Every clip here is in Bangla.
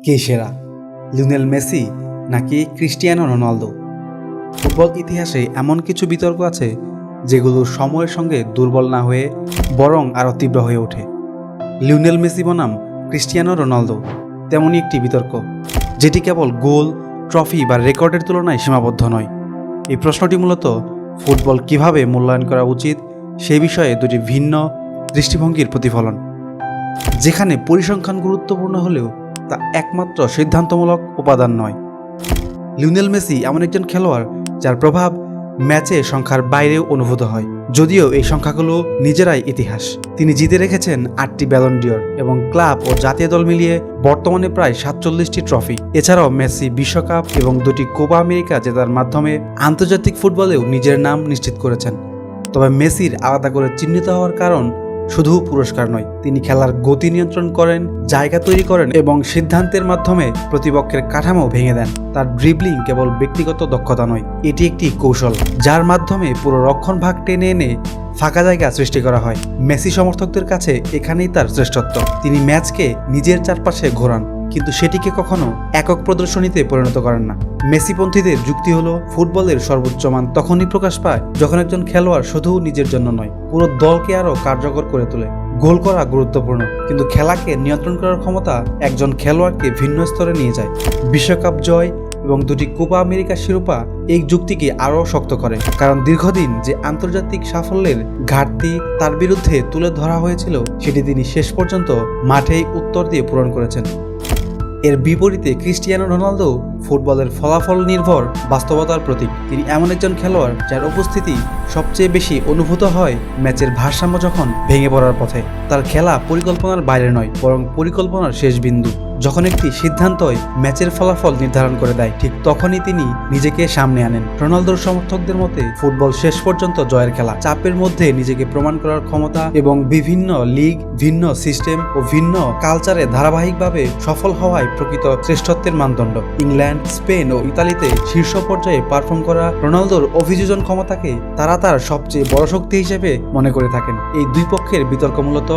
কে সেরা, লিওনেল মেসি নাকি ক্রিস্টিয়ানো রোনালদো? ফুটবল ইতিহাসে এমন কিছু বিতর্ক আছে যেগুলো সময়ের সঙ্গে দুর্বল না হয়ে বরং আরও তীব্র হয়ে ওঠে। লিওনেল মেসি বনাম ক্রিস্টিয়ানো রোনালদো তেমনই একটি বিতর্ক, যেটি কেবল গোল, ট্রফি বা রেকর্ডের তুলনায় সীমাবদ্ধ নয়। এই প্রশ্নটি মূলত ফুটবল কিভাবে মূল্যায়ন করা উচিত সে বিষয়ে দুটি ভিন্ন দৃষ্টিভঙ্গির প্রতিফলন। যেখানে পরিসংখ্যান গুরুত্বপূর্ণ হলেও তা একমাত্র সিদ্ধান্তমূলক উপাদান নয়। লিওনেল মেসি এমন একজন খেলোয়াড় যার প্রভাব ম্যাচে সংখ্যার বাইরেও অনুভূত হয়, যদিও এই সংখ্যাগুলো নিজেরাই ইতিহাস। তিনি জিতে রেখেছেন 8টি ব্যালন ডিওর এবং ক্লাব ও জাতীয় দল মিলিয়ে বর্তমানে প্রায় 47টি ট্রফি। এছাড়াও মেসি বিশ্বকাপ এবং 2টি কোপা আমেরিকা জেতার মাধ্যমে আন্তর্জাতিক ফুটবলেও নিজের নাম নিশ্চিত করেছেন। তবে মেসির আলাদা করে চিহ্নিত হওয়ার কারণ শুধু পুরস্কার নয়, তিনি খেলার গতি নিয়ন্ত্রণ করেন, জায়গা তৈরি করেন এবং সিদ্ধান্তের মাধ্যমে প্রতিপক্ষের কাঠামো ভেঙে দেন। তার ড্রিবলিং কেবল ব্যক্তিগত দক্ষতা নয়, এটি একটি কৌশল যার মাধ্যমে পুরো রক্ষণ ভাগ টেনে এনে ফাঁকা জায়গা সৃষ্টি করা হয়। মেসি সমর্থকদের কাছে এখানেই তার শ্রেষ্ঠত্ব। তিনি ম্যাচকে নিজের চারপাশে ঘোরান, কিন্তু সেটিকে কখনো একক প্রদর্শনীতে পরিণত করেন না। মেসিপন্থীদের যুক্তি হলো, ফুটবলের সর্বোচ্চ মান তখনই প্রকাশ পায় যখন একজন খেলোয়াড় শুধু নিজের জন্য নয়, পুরো দলকে আরও কার্যকর করে তোলে। গোল করা গুরুত্বপূর্ণ, কিন্তু খেলাকে নিয়ন্ত্রণ করার ক্ষমতা একজন খেলোয়াড়কে ভিন্ন স্তরে নিয়ে যায়। বিশ্বকাপ জয় এবং 2টি কোপা আমেরিকা শিরোপা এই যুক্তিকে আরও শক্ত করে, কারণ দীর্ঘদিন যে আন্তর্জাতিক সাফল্যের ঘাটতি তার বিরুদ্ধে তুলে ধরা হয়েছিল সেটি তিনি শেষ পর্যন্ত মাঠেই উত্তর দিয়ে পূরণ করেছেন। এর বিপরীতে ক্রিস্টিয়ানো রোনালদো ফুটবলের ফলাফল নির্ভর বাস্তবতার প্রতীক। তিনি এমন একজন খেলোয়াড় যার উপস্থিতি সবচেয়ে বেশি অনুভূত হয় ম্যাচের ভারসাম্য যখন ভেঙে পড়ার পথে। তার খেলা পরিকল্পনার বাইরে নয়, বরং পরিকল্পনার শেষ বিন্দু। যখন একটি সিদ্ধান্তই ম্যাচের ফলাফল নির্ধারণ করে দেয়, ঠিক তখনই তিনি নিজেকে সামনে আনেন। রোনালদোর সমর্থকদের মতে ফুটবল শেষ পর্যন্ত জয়ের খেলা। চাপের মধ্যে নিজেকে প্রমাণ করার ক্ষমতা এবং বিভিন্ন লিগ, ভিন্ন সিস্টেম ও ভিন্ন কালচারে ধারাবাহিকভাবে সফল হওয়ায় প্রকৃত শ্রেষ্ঠত্বের মানদণ্ড। ইংল্যান্ড, স্পেন ও ইতালিতে শীর্ষ পর্যায়ে পারফর্ম করা রোনালদোর অভিযোজন ক্ষমতাকে তারা তার সবচেয়ে বড় শক্তি হিসেবে মনে করে থাকেন। এই দুই পক্ষের বিতর্ক মূলত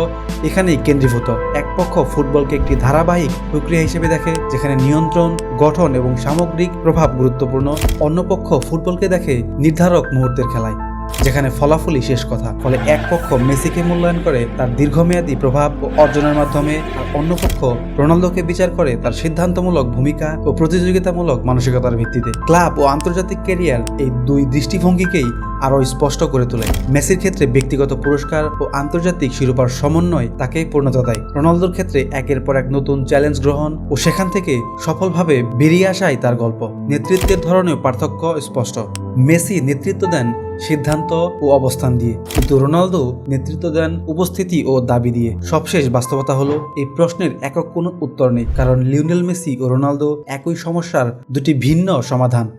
এখানেই কেন্দ্রীভূত। এক পক্ষ ফুটবলকে একটি ধারাবাহিক প্রক্রিয়া হিসেবে দেখে, যেখানে নিয়ন্ত্রণ, গঠন এবং সামগ্রিক প্রভাব গুরুত্বপূর্ণ। অন্য পক্ষ ফুটবলকে দেখে নির্ধারক মুহূর্তের খেলায়, যেখানে ফলাফলই শেষ কথা। ফলে এক পক্ষ মেসিকে মূল্যায়ন করে তার দীর্ঘমেয়াদী প্রভাব ও অর্জনের মাধ্যমে, আর অন্য পক্ষ রোনালদোকে বিচার করে তার সিদ্ধান্তমূলক ভূমিকা ও প্রতিযোগিতামূলক মানসিকতার ভিত্তিতে। ক্লাব ও আন্তর্জাতিক ক্যারিয়ার এই দুই দৃষ্টিভঙ্গিকেই আরও স্পষ্ট করে তোলে। মেসির ক্ষেত্রে ব্যক্তিগত পুরস্কার ও আন্তর্জাতিক শিরোপার সমন্বয় তাকে পূর্ণতা দেয়। রোনালদোর ক্ষেত্রে একের পর এক নতুন চ্যালেঞ্জ গ্রহণ ও সেখান থেকে সফলভাবে বেরিয়ে আসাই তার গল্প। নেতৃত্বের ধরনেও পার্থক্য স্পষ্ট। মেসি নেতৃত্ব দেন সিদ্ধান্ত ও অবস্থান দিয়ে, কিন্তু রোনালদো নেতৃত্ব দেন উপস্থিতি ও দাবি দিয়ে। সবশেষ বাস্তবতা হলো, এই প্রশ্নের একক কোনো উত্তর নেই, কারণ লিওনেল মেসি ও রোনালদো একই সমস্যার দুটি ভিন্ন সমাধান।